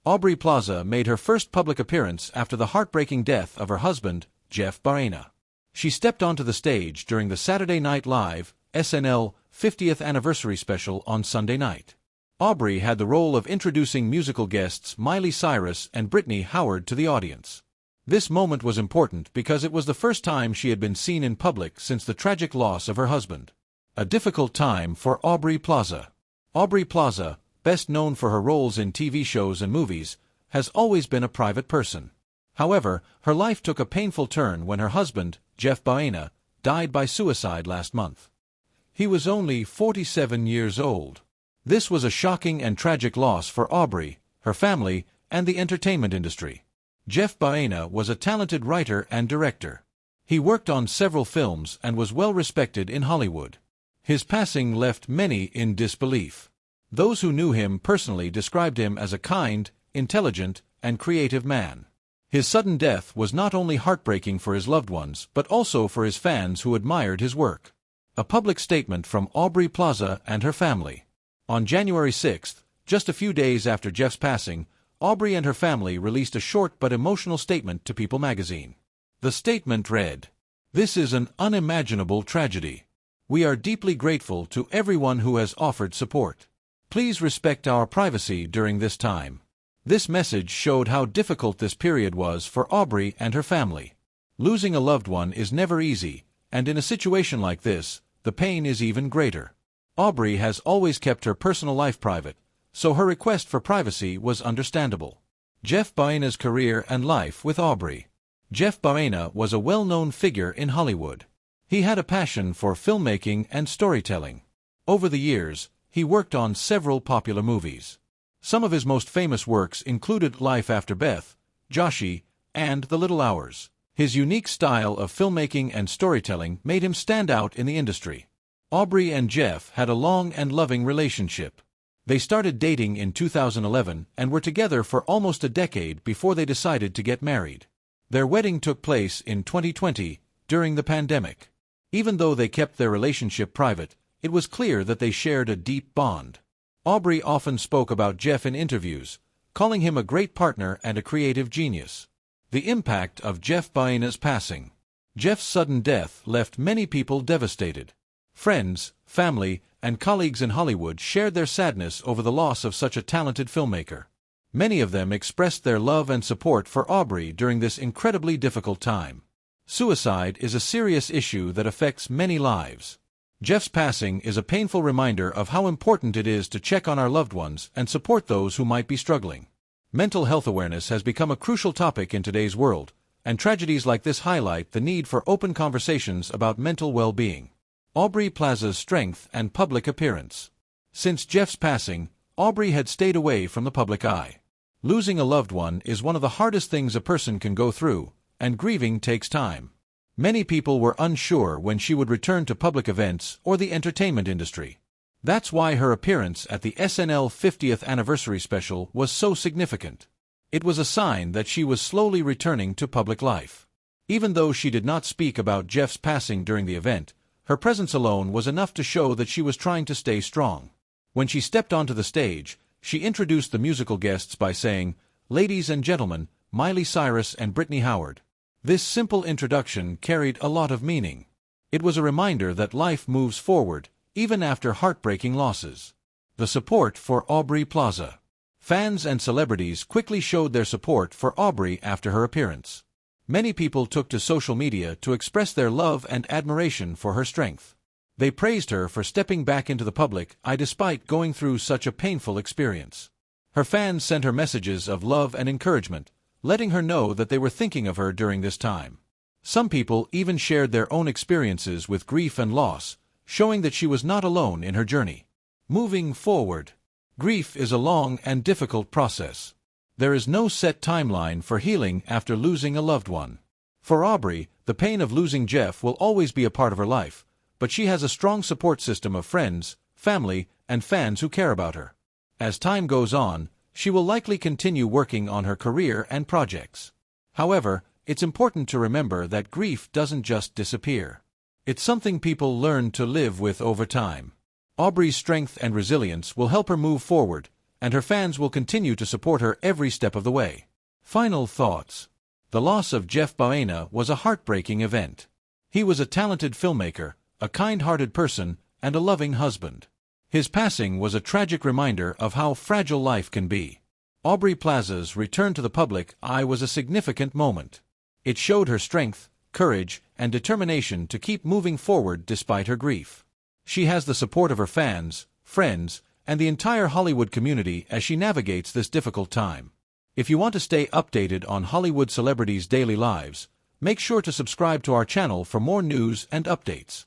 Aubrey Plaza made her first public appearance after the heartbreaking death of her husband, Jeff Baena. She stepped onto the stage during the Saturday Night Live, SNL, 50th anniversary special on Sunday night. Aubrey had the role of introducing musical guests Miley Cyrus and Brittany Howard to the audience. This moment was important because it was the first time she had been seen in public since the tragic loss of her husband. A difficult time for Aubrey Plaza. Aubrey Plaza, best known for her roles in TV shows and movies, has always been a private person. However, her life took a painful turn when her husband, Jeff Baena, died by suicide last month. He was only 47 years old. This was a shocking and tragic loss for Aubrey, her family, and the entertainment industry. Jeff Baena was a talented writer and director. He worked on several films and was well respected in Hollywood. His passing left many in disbelief. Those who knew him personally described him as a kind, intelligent, and creative man. His sudden death was not only heartbreaking for his loved ones but also for his fans who admired his work. A public statement from Aubrey Plaza and her family. On January 6, just a few days after Jeff's passing, Aubrey and her family released a short but emotional statement to People magazine. The statement read, "This is an unimaginable tragedy. We are deeply grateful to everyone who has offered support. Please respect our privacy during this time." This message showed how difficult this period was for Aubrey and her family. Losing a loved one is never easy, and in a situation like this, the pain is even greater. Aubrey has always kept her personal life private, so her request for privacy was understandable. Jeff Baena's career and life with Aubrey. Jeff Baena was a well-known figure in Hollywood. He had a passion for filmmaking and storytelling. Over the years, he worked on several popular movies. Some of his most famous works included Life After Beth, Joshi, and The Little Hours. His unique style of filmmaking and storytelling made him stand out in the industry. Aubrey and Jeff had a long and loving relationship. They started dating in 2011 and were together for almost a decade before they decided to get married. Their wedding took place in 2020, during the pandemic. Even though they kept their relationship private, it was clear that they shared a deep bond. Aubrey often spoke about Jeff in interviews, calling him a great partner and a creative genius. The impact of Jeff Baena's passing. Jeff's sudden death left many people devastated. Friends, family, and colleagues in Hollywood shared their sadness over the loss of such a talented filmmaker. Many of them expressed their love and support for Aubrey during this incredibly difficult time. Suicide is a serious issue that affects many lives. Jeff's passing is a painful reminder of how important it is to check on our loved ones and support those who might be struggling. Mental health awareness has become a crucial topic in today's world, and tragedies like this highlight the need for open conversations about mental well-being. Aubrey Plaza's strength and public appearance. Since Jeff's passing, Aubrey had stayed away from the public eye. Losing a loved one is one of the hardest things a person can go through, and grieving takes time. Many people were unsure when she would return to public events or the entertainment industry. That's why her appearance at the SNL 50th anniversary special was so significant. It was a sign that she was slowly returning to public life. Even though she did not speak about Jeff's passing during the event, her presence alone was enough to show that she was trying to stay strong. When she stepped onto the stage, she introduced the musical guests by saying, "Ladies and gentlemen, Miley Cyrus and Brittany Howard." This simple introduction carried a lot of meaning. It was a reminder that life moves forward, even after heartbreaking losses. The support for Aubrey Plaza. Fans and celebrities quickly showed their support for Aubrey after her appearance. Many people took to social media to express their love and admiration for her strength. They praised her for stepping back into the public eye despite going through such a painful experience. Her fans sent her messages of love and encouragement, letting her know that they were thinking of her during this time. Some people even shared their own experiences with grief and loss, showing that she was not alone in her journey. Moving forward. Grief is a long and difficult process. There is no set timeline for healing after losing a loved one. For Aubrey, the pain of losing Jeff will always be a part of her life, but she has a strong support system of friends, family, and fans who care about her. As time goes on, she will likely continue working on her career and projects. However, it's important to remember that grief doesn't just disappear. It's something people learn to live with over time. Aubrey's strength and resilience will help her move forward, and her fans will continue to support her every step of the way. Final thoughts. The loss of Jeff Baena was a heartbreaking event. He was a talented filmmaker, a kind-hearted person, and a loving husband. His passing was a tragic reminder of how fragile life can be. Aubrey Plaza's return to the public eye was a significant moment. It showed her strength, courage, and determination to keep moving forward despite her grief. She has the support of her fans, friends, and the entire Hollywood community as she navigates this difficult time. If you want to stay updated on Hollywood celebrities' daily lives, make sure to subscribe to our channel for more news and updates.